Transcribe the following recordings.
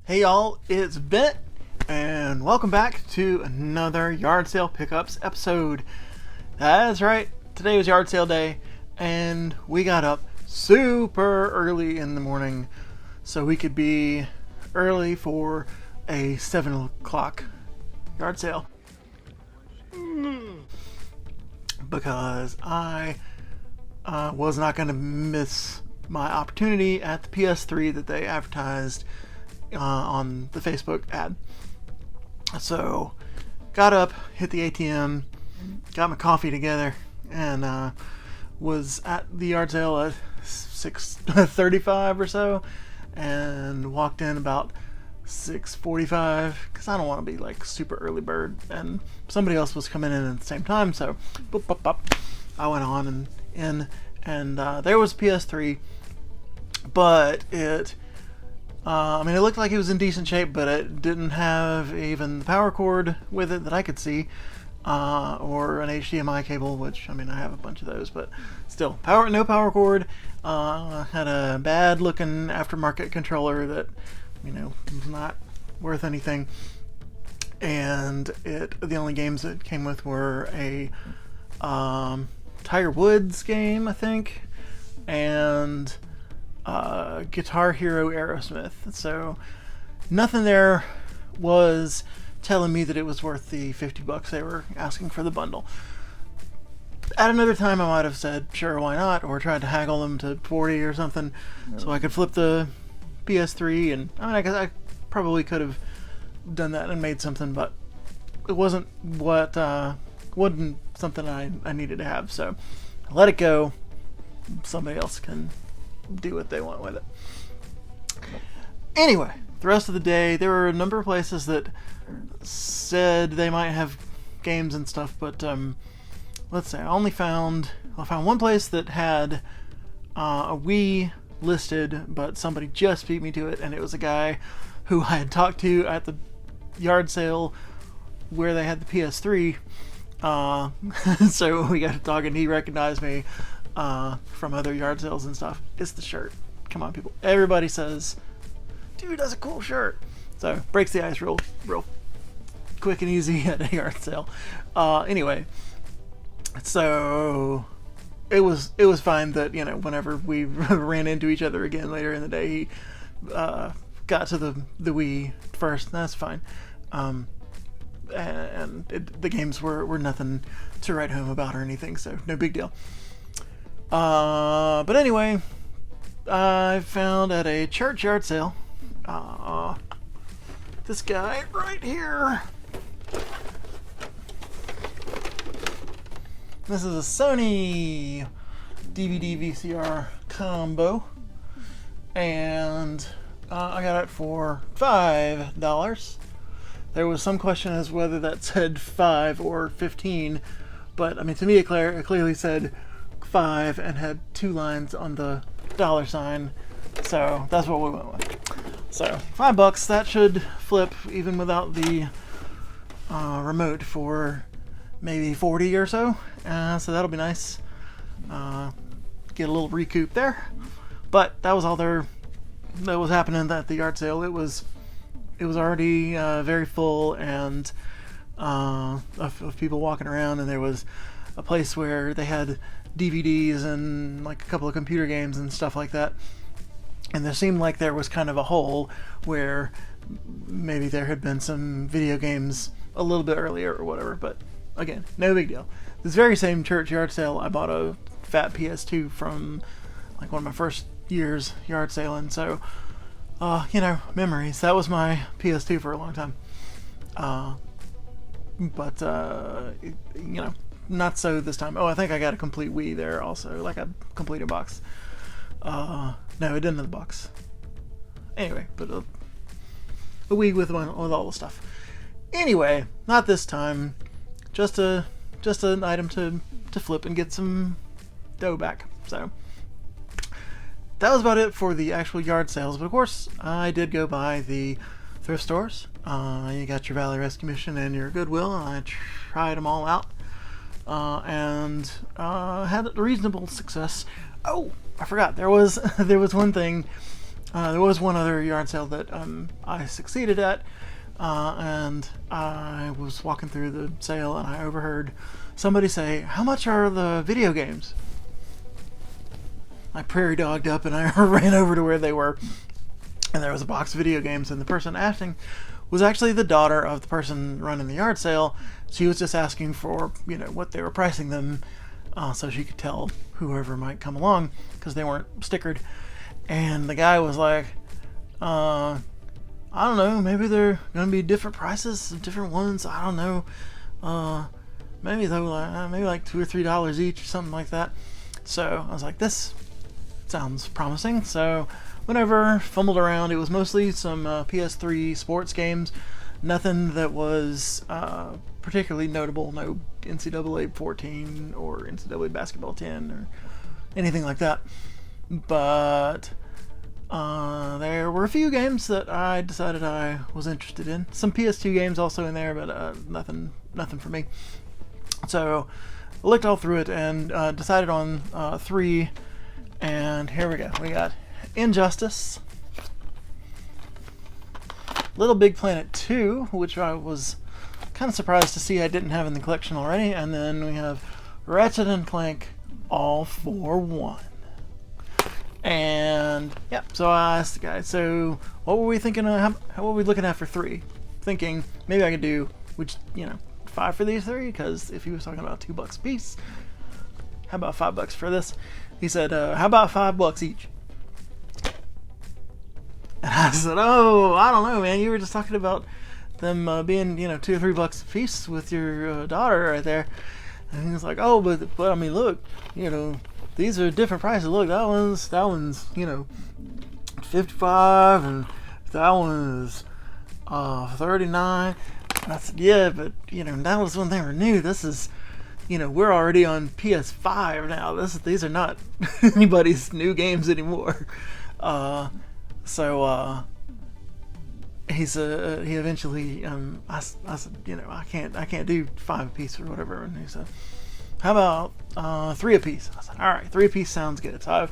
Hey y'all, it's Bent, and welcome back to another yard sale pickups episode. That's right, today was yard sale day, and we got up super early in the morning so we could be early for a 7 o'clock yard sale. Because I was not going to miss my opportunity at the PS3 that they advertised on the Facebook ad. So got up, hit the ATM, got my coffee together, and was at the yard sale at 6:35 or so, and walked in about 6:45 because I don't want to be like super early bird, and somebody else was coming in at the same time, so boop, boop, boop. I went on and in, and there was PS3, but it it looked like it was in decent shape, but it didn't have even the power cord with it that I could see, or an HDMI cable, which, I have a bunch of those, but still, no power cord. Had a bad looking aftermarket controller that, was not worth anything. And the only games it came with were a Tiger Woods game, I think, and Guitar Hero Aerosmith. So nothing there was telling me that it was worth the $50 they were asking for the bundle. At another time I might have said sure, why not, or tried to haggle them to 40 or something, so I could flip the PS3. And I guess I probably could have done that and made something, but it wasn't something I needed to have, so I let it go. Somebody else can do what they want with it. Anyway, the rest of the day, there were a number of places that said they might have games and stuff, but let's say I found one place that had a Wii listed, but somebody just beat me to it, and it was a guy who I had talked to at the yard sale where they had the PS3. So we got to talk, and he recognized me from other yard sales and stuff. It's the shirt. Come on, people. Everybody says, dude, that's a cool shirt. So breaks the ice real quick and easy at a yard sale. Anyway, so it was fine that, whenever we ran into each other again later in the day, he got to the Wii first. That's fine. The games were nothing to write home about or anything, so no big deal. But anyway, I found at a church yard sale this guy right here. This is a Sony DVD VCR combo, and I got it for $5. There was some question as whether that said 5 or 15, but to me it clearly said 5 and had 2 lines on the dollar sign, so that's what we went with. So $5, that should flip even without the remote for maybe 40 or so. So that'll be nice. Get a little recoup there. But that was all that was happening at the yard sale. It was already very full, and of people walking around, and there was a place where they had DVDs and like a couple of computer games and stuff like that. And there seemed like there was kind of a hole where maybe there had been some video games a little bit earlier or whatever, but again, no big deal. This very same church yard sale, I bought a fat PS2 from like one of my first years yard sailing, so memories. That was my PS2 for a long time. But not so this time. Oh, I think I got a complete Wii there also, like a completed box. No, it didn't have the box. Anyway, but a Wii with all the stuff. Anyway, not this time. Just an item to flip and get some dough back. So that was about it for the actual yard sales. But of course, I did go by the thrift stores. You got your Valley Rescue Mission and your Goodwill, and I tried them all out. And had reasonable success. Oh, I forgot. There was one thing There was one other yard sale that I succeeded at, and I was walking through the sale and I overheard somebody say, "How much are the video games?" I prairie dogged up and I ran over to where they were, and there was a box of video games, and the person asking was actually the daughter of the person running the yard sale. She was just asking for, what they were pricing them, so she could tell whoever might come along, because they weren't stickered. And the guy was like, I don't know, maybe they're going to be different prices, different ones, I don't know. Maybe they were maybe like $2 or $3 each or something like that. So I was like, this sounds promising. So whenever fumbled around, it was mostly some PS3 sports games, nothing that was particularly notable, no NCAA 14 or NCAA basketball 10 or anything like that. But there were a few games that I decided I was interested in. Some PS2 games also in there, but nothing for me. So I looked all through it and decided on 3, and here we go. We got Injustice, Little Big Planet 2, which I was kind of surprised to see I didn't have in the collection already, and then we have Ratchet and Clank All for One. And yeah, so I asked the guy, so what were we thinking of, how were we looking at for 3? Thinking maybe I could do, 5 for these 3, because if he was talking about $2 a piece, how about $5 for this? He said, how about $5 each? And I said, oh, I don't know, man, you were just talking about them being, $2 or $3 a piece with your daughter right there. And he was like, oh, but I mean, look, these are different prices. Look, that one's 55, and that one is 39. And I said, yeah, but that was when they were new. This is, we're already on PS5 now. These are not anybody's new games anymore. So he eventually I said, I can't do 5 a piece or whatever, and he said, how about 3 a piece? I said, all right, 3 a piece sounds good. So I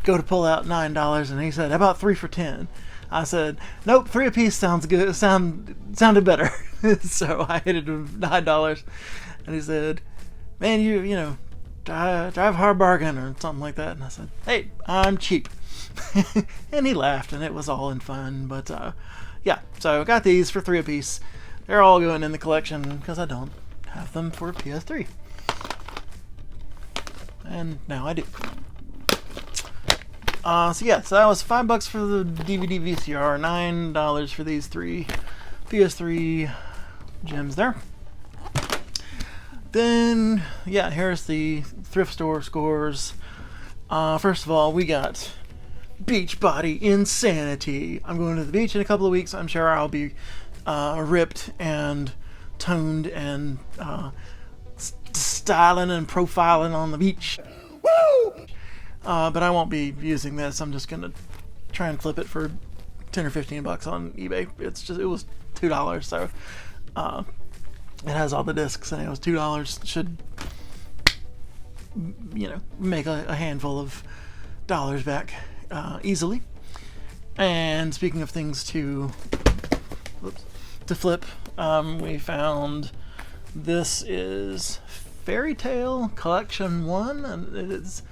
go to pull out $9, and he said, how about 3 for $10? I said, nope, 3 a piece sounds good. Sounded better. So I hit it with $9, and he said, man, you drive a hard bargain or something like that. And I said, hey, I'm cheap. And he laughed, and it was all in fun. But yeah, so I got these for 3 a piece. They're all going in the collection because I don't have them for PS3. And now I do. So yeah, so that was $5 for the DVD VCR, $9 for these 3 PS3 gems there. Then, yeah, here's the thrift store scores. First of all, we got Beachbody Insanity. I'm going to the beach in a couple of weeks. I'm sure I'll be ripped and toned and styling and profiling on the beach. Woo! But I won't be using this. I'm just gonna try and flip it for $10 or $15 on eBay. It was $2, so it has all the discs, and it was $2. Should make a handful of dollars back easily. And speaking of things to flip, we found this is Fairy Tail Collection 1, and it is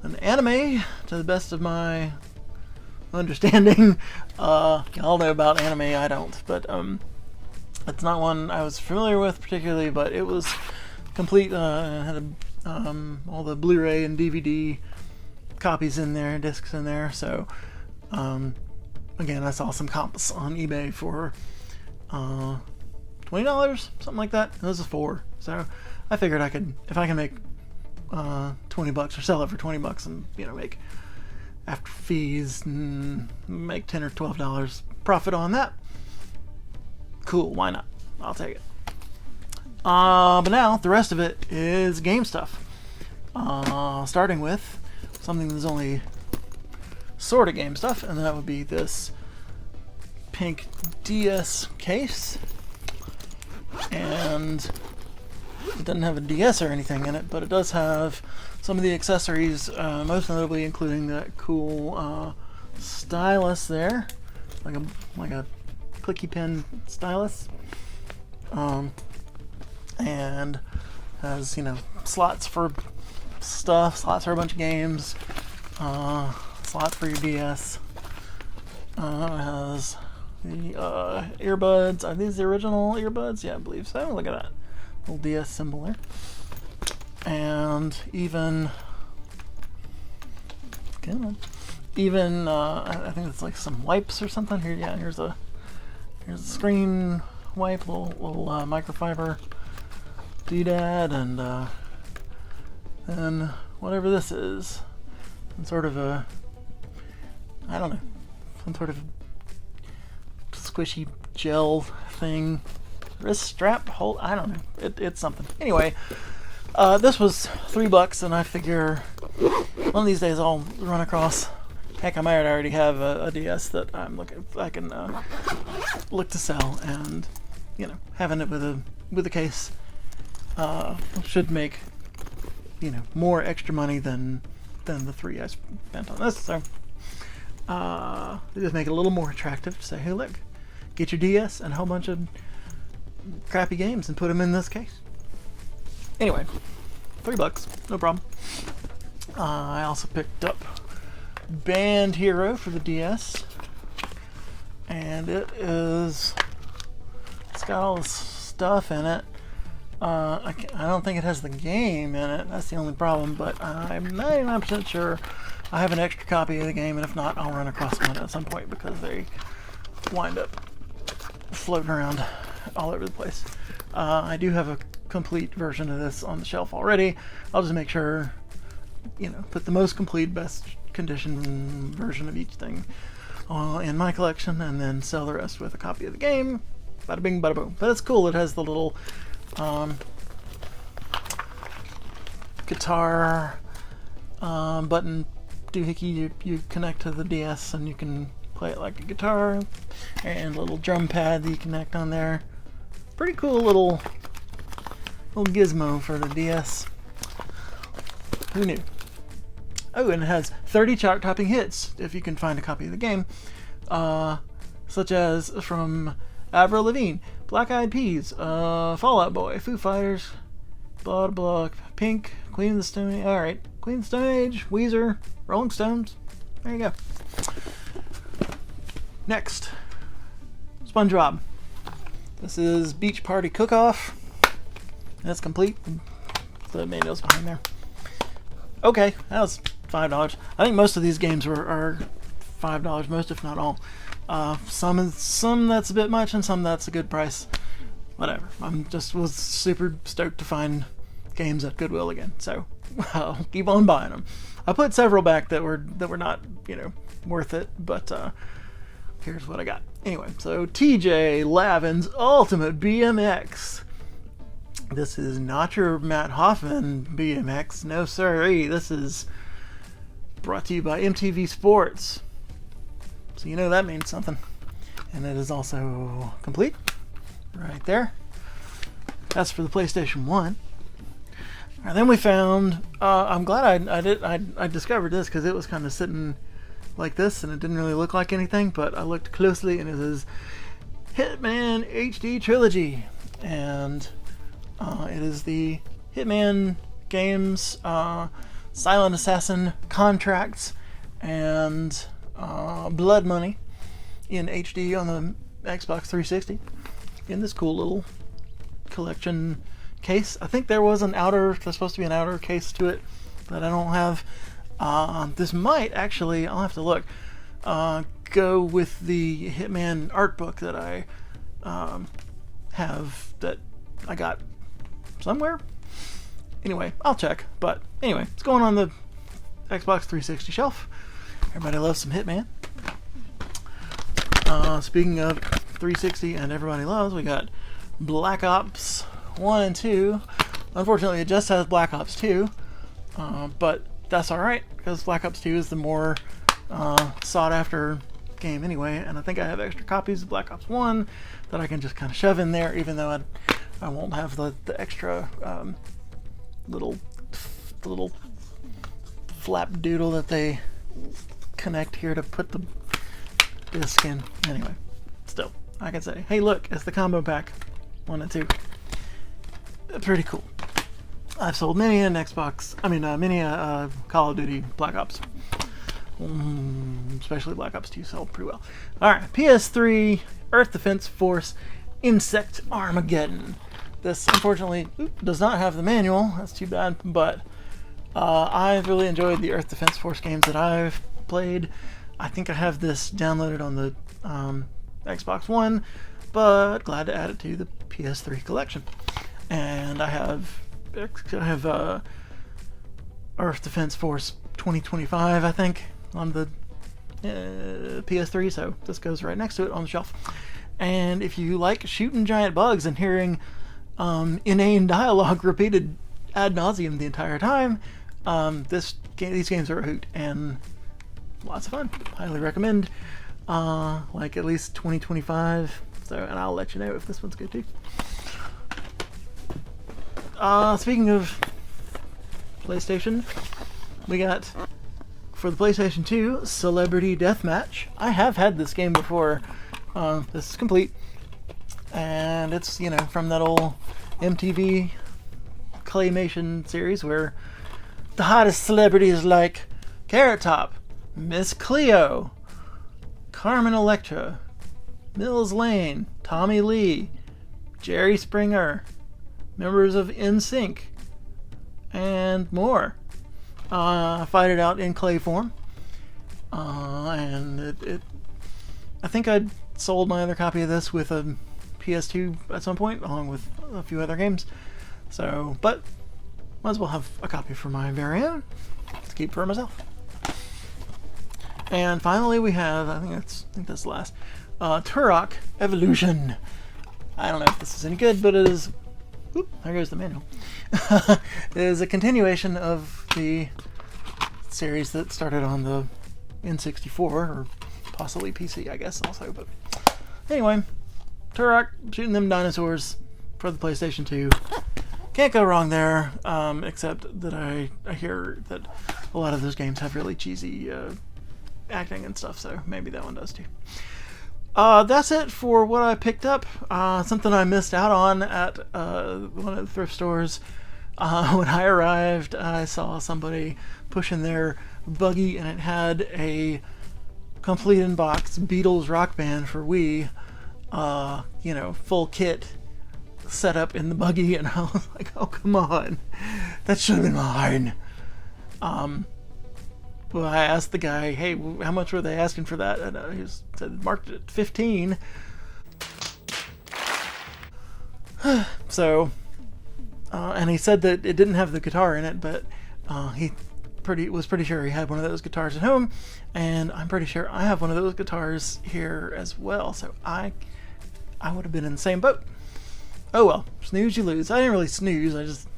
an anime, to the best of my understanding. Y'all know about anime, I don't, but it's not one I was familiar with particularly, but it was complete. Had all the Blu-ray and DVD copies in there, discs in there. So again, I saw some comps on eBay for $20, something like that. This is 4, so I figured I could, if I can make $20 or sell it for $20 and make after fees and make $10 or $12 profit on that, cool, why not? I'll take it. But now the rest of it is game stuff, starting with something that's only sort of game stuff, and that would be this pink DS case. And it doesn't have a DS or anything in it, but it does have some of the accessories, most notably including that cool stylus there, like a clicky pen stylus, and has, you know, slots for stuff, slots for a bunch of games, slots for your DS. It has the earbuds. Are these the original earbuds? Yeah, I believe so. Look at that little DS symbol there. And even I think it's like some wipes or something here. Yeah, here's a screen wipe, little microfiber doodad, and whatever this is, some sort of a, I don't know, some sort of squishy gel thing, wrist strap, hold, I don't know, it's something. Anyway, this was $3, and I figure one of these days I'll run across, heck, I might already have a DS that I can look to sell, and, you know, having it with a case should make, you know, more extra money than the $3 I spent on this. So they just make it a little more attractive to say, hey, look, get your DS and a whole bunch of crappy games and put them in this case. Anyway, $3, no problem. I also picked up Band Hero for the DS, and it's got all this stuff in it. I don't think it has the game in it. That's the only problem, but I'm 99% sure I have an extra copy of the game, and if not, I'll run across one at some point because they wind up floating around all over the place. I do have a complete version of this on the shelf already. I'll just make sure, you know, put the most complete, best condition version of each thing in my collection, and then sell the rest with a copy of the game. Bada bing, bada boom. But it's cool. It has the little guitar button doohickey you connect to the DS, and you can play it like a guitar, and a little drum pad that you connect on there. Pretty cool little gizmo for the DS. Who knew? Oh, and it has 30 chart-topping hits if you can find a copy of the game, such as from Avril Lavigne, Black Eyed Peas, Fall Out Boy, Foo Fighters, blah blah, Pink, Queen of the Stone Age. All right, Queen of the Stone Age, Weezer, Rolling Stones. There you go. Next, SpongeBob. This is Beach Party Cook-Off. That's complete. The manual's behind there. Okay, that was $5. I think most of these games are $5, most if not all. Some that's a bit much, and some that's a good price. Whatever. Was super stoked to find games at Goodwill again, so I'll keep on buying them. I put several back that were not, you know, worth it, but here's what I got. Anyway, so TJ Lavin's Ultimate BMX. This is not your Matt Hoffman BMX. No sirree. This is brought to you by MTV Sports. So you know that means something. And it is also complete. Right there. That's for the PlayStation 1. And then we found, I'm glad I discovered this because it was kind of sitting like this and it didn't really look like anything, but I looked closely and it is Hitman HD Trilogy. And it is the Hitman games, Silent Assassin Contracts, and Blood Money in HD on the Xbox 360 in this cool little collection case. I think there's supposed to be an outer case to it that I don't have. This might actually, I'll have to look, go with the Hitman art book that I have, that I got somewhere. Anyway, I'll check. But anyway, it's going on the Xbox 360 shelf. Everybody loves some Hitman. Speaking of 360 and everybody loves, we got Black Ops 1 and 2. Unfortunately, it just has Black Ops 2, but that's alright, because Black Ops 2 is the more sought after game anyway, and I think I have extra copies of Black Ops 1 that I can just kind of shove in there, even though I won't have the extra little flap doodle that they connect here to put the disc in. Anyway, still, I can say, hey look, it's the combo pack 1 and 2. Pretty cool. I've sold many an many a Call of Duty Black Ops. Especially Black Ops 2 sold pretty well. Alright, PS3 Earth Defense Force Insect Armageddon. This, unfortunately, does not have the manual. That's too bad, but I've really enjoyed the Earth Defense Force games that I've played. I think I have this downloaded on the Xbox One, but glad to add it to the PS3 collection. And I have Earth Defense Force 2025, I think, on the PS3, so this goes right next to it on the shelf. And if you like shooting giant bugs and hearing inane dialogue repeated ad nauseum the entire time, these games are a hoot and lots of fun. Highly recommend. Like at least 2025. So, and I'll let you know if this one's good too. Speaking of PlayStation, we got for the PlayStation 2 Celebrity Deathmatch. I have had this game before. This is complete, and it's, you know, from that old MTV claymation series where the hottest celebrities like Carrot Top, Miss Cleo, Carmen Electra, Mills Lane, Tommy Lee, Jerry Springer, members of NSYNC, and more fight it out in clay form. And I think I'd sold my other copy of this with a PS2 at some point, along with a few other games. So, but might as well have a copy for my very own to keep for myself. And finally, we have, I think that's the last, Turok Evolution. I don't know if this is any good, but it is. Whoop, there goes the manual. It is a continuation of the series that started on the N64, or possibly PC, I guess, also. But anyway, Turok shooting them dinosaurs for the PlayStation 2. Can't go wrong there, except that I hear that a lot of those games have really cheesy acting and stuff, so maybe that one does too. That's it for what I picked up. Something I missed out on at one of the thrift stores. When I arrived, I saw somebody pushing their buggy, and it had a complete in-box Beatles Rock Band for Wii, you know, full kit set up in the buggy, and I was like, oh, come on. That should have been mine. Well, I asked the guy, hey, how much were they asking for that? And he said, marked it at 15. So, and he said that it didn't have the guitar in it, but he was pretty sure he had one of those guitars at home, and I'm pretty sure I have one of those guitars here as well. So I would have been in the same boat. Oh well, snooze you lose. I didn't really snooze, I just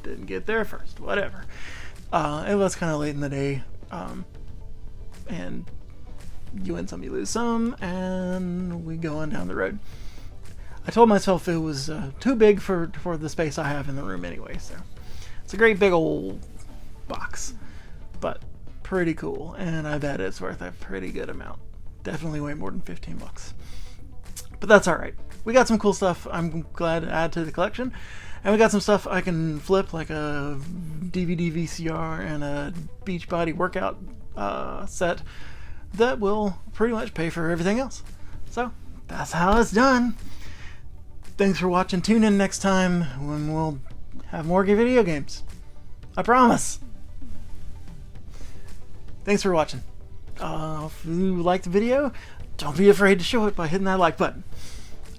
didn't get there first. Whatever. It was kind of late in the day, and you win some, you lose some, and we go on down the road. I told myself it was too big for the space I have in the room anyway, so it's a great big old box, but pretty cool, and I bet it's worth a pretty good amount. Definitely way more than 15 bucks. But that's alright. We got some cool stuff I'm glad to add to the collection. And we got some stuff I can flip, like a DVD VCR and a Beachbody workout set that will pretty much pay for everything else. So, that's how it's done. Thanks for watching. Tune in next time when we'll have more video games. I promise. Thanks for watching. If you liked the video, don't be afraid to show it by hitting that like button.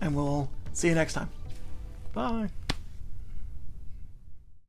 And we'll see you next time. Bye.